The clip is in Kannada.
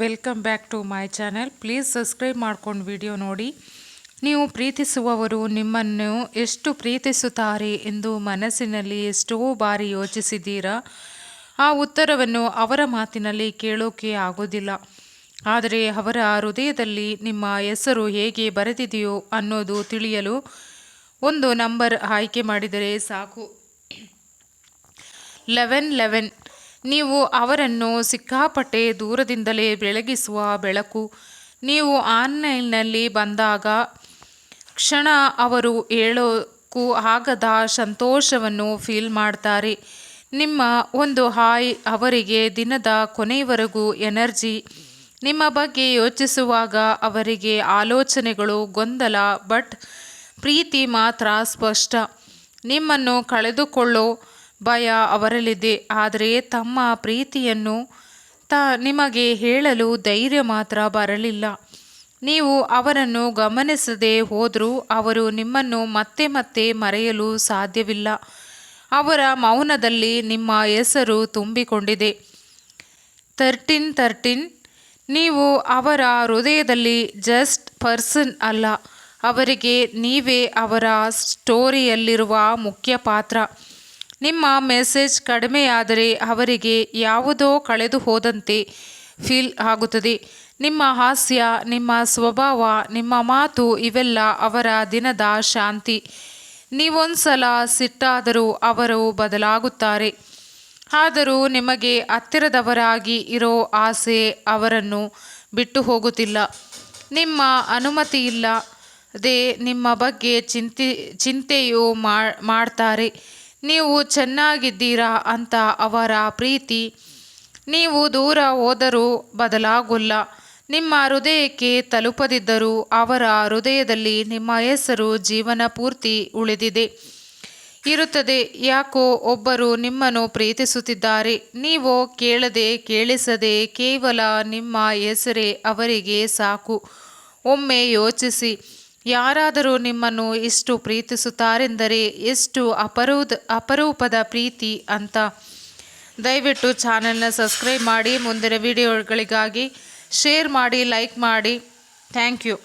Welcome back to my channel. Please subscribe ಮಾಡ್ಕೊಂಡು ವಿಡಿಯೋ ನೋಡಿ. ನೀವು ಪ್ರೀತಿಸುವವರು ನಿಮ್ಮನ್ನು ಎಷ್ಟು ಪ್ರೀತಿಸುತ್ತಾರೆ ಎಂದು ಮನಸ್ಸಿನಲ್ಲಿ ಎಷ್ಟೋ ಬಾರಿ ಯೋಚಿಸಿದ್ದೀರಾ? ಆ ಉತ್ತರವನ್ನು ಅವರ ಮಾತಿನಲ್ಲಿ ಕೇಳೋಕೆ ಆಗೋದಿಲ್ಲ. ಆದರೆ ಅವರ ಹೃದಯದಲ್ಲಿ ನಿಮ್ಮ ಹೆಸರು ಹೇಗೆ ಬರೆದಿದೆಯೋ ಅನ್ನೋದು ತಿಳಿಯಲು ಒಂದು ನಂಬರ್ ಆಯ್ಕೆ ಮಾಡಿದರೆ ಸಾಕು. 1111. ನೀವು ಅವರನ್ನು ಸಿಕ್ಕಾಪಟ್ಟೆ ದೂರದಿಂದಲೇ ಬೆಳಗಿಸುವ ಬೆಳಕು. ನೀವು ಆನ್ಲೈನ್ನಲ್ಲಿ ಬಂದಾಗ ಕ್ಷಣ ಅವರು ಹೇಳೋಕ್ಕೂ ಆಗದ ಸಂತೋಷವನ್ನು ಫೀಲ್ ಮಾಡ್ತಾರೆ. ನಿಮ್ಮ ಒಂದು ಹಾಯ್ ಅವರಿಗೆ ದಿನದ ಕೊನೆಯವರೆಗೂ ಎನರ್ಜಿ. ನಿಮ್ಮ ಬಗ್ಗೆ ಯೋಚಿಸುವಾಗ ಅವರಿಗೆ ಆಲೋಚನೆಗಳು ಗೊಂದಲ, ಬಟ್ ಪ್ರೀತಿ ಮಾತ್ರ ಸ್ಪಷ್ಟ. ನಿಮ್ಮನ್ನು ಕಳೆದುಕೊಳ್ಳೋ ಭಯ ಅವರಲ್ಲಿದೆ, ಆದರೆ ತಮ್ಮ ಪ್ರೀತಿಯನ್ನು ನಿಮಗೆ ಹೇಳಲು ಧೈರ್ಯ ಮಾತ್ರ ಬರಲಿಲ್ಲ. ನೀವು ಅವರನ್ನು ಗಮನಿಸದೆ ಹೋದರೂ ಅವರು ನಿಮ್ಮನ್ನು ಮತ್ತೆ ಮತ್ತೆ ಮರೆಯಲು ಸಾಧ್ಯವಿಲ್ಲ. ಅವರ ಮೌನದಲ್ಲಿ ನಿಮ್ಮ ಹೆಸರು ತುಂಬಿಕೊಂಡಿದೆ. 1313. ನೀವು ಅವರ ಹೃದಯದಲ್ಲಿ ಜಸ್ಟ್ ಪರ್ಸನ್ ಅಲ್ಲ, ಅವರಿಗೆ ನೀವೇ ಅವರ ಸ್ಟೋರಿಯಲ್ಲಿರುವ ಮುಖ್ಯ ಪಾತ್ರ. ನಿಮ್ಮ ಮೆಸೇಜ್ ಕಡಿಮೆಯಾದರೆ ಅವರಿಗೆ ಯಾವುದೋ ಕಳೆದು ಹೋದಂತೆ ಫೀಲ್ ಆಗುತ್ತದೆ. ನಿಮ್ಮ ಹಾಸ್ಯ, ನಿಮ್ಮ ಸ್ವಭಾವ, ನಿಮ್ಮ ಮಾತು ಇವೆಲ್ಲ ಅವರ ದಿನದ ಶಾಂತಿ. ನೀವೊಂದ್ಸಲ ಸಿಟ್ಟಾದರೂ ಅವರು ಬದಲಾಗುತ್ತಾರೆ. ಆದರೂ ನಿಮಗೆ ಹತ್ತಿರದವರಾಗಿ ಇರೋ ಆಸೆ ಅವರನ್ನು ಬಿಟ್ಟು ಹೋಗುತ್ತಿಲ್ಲ. ನಿಮ್ಮ ಅನುಮತಿಯಿಲ್ಲದೆ ನಿಮ್ಮ ಬಗ್ಗೆ ಚಿಂತೆಯೂ ಮಾಡ್ತಾರೆ. ನೀವು ಚೆನ್ನಾಗಿದ್ದೀರಾ ಅಂತ ಅವರ ಪ್ರೀತಿ. ನೀವು ದೂರ ಹೋದರೂ ಬದಲಾಗೋಲ್ಲ. ನಿಮ್ಮ ಹೃದಯಕ್ಕೆ ತಲುಪದಿದ್ದರೂ ಅವರ ಹೃದಯದಲ್ಲಿ ನಿಮ್ಮ ಹೆಸರು ಜೀವನ ಪೂರ್ತಿ ಉಳಿದಿದೆ ಇರುತ್ತದೆ. ಯಾಕೋ ಒಬ್ಬರು ನಿಮ್ಮನ್ನು ಪ್ರೀತಿಸುತ್ತಿದ್ದಾರೆ. ನೀವು ಕೇಳದೆ ಕೇಳಿಸದೆ ಕೇವಲ ನಿಮ್ಮ ಹೆಸರೇ ಅವರಿಗೆ ಸಾಕು. ಒಮ್ಮೆ ಯೋಚಿಸಿ, ಯಾರಾದರೂ ನಿಮ್ಮನ್ನು ಇಷ್ಟು ಪ್ರೀತಿಸುತ್ತಾರೆಂದರೆ ಎಷ್ಟು ಅಪರೂಪದ ಪ್ರೀತಿ ಅಂತ. ದಯವಿಟ್ಟು ಚಾನೆಲ್ನ ಸಬ್ಸ್ಕ್ರೈಬ್ ಮಾಡಿ. ಮುಂದಿನ ವಿಡಿಯೋಗಳಿಗಾಗಿ ಶೇರ್ ಮಾಡಿ, ಲೈಕ್ ಮಾಡಿ. Thank you.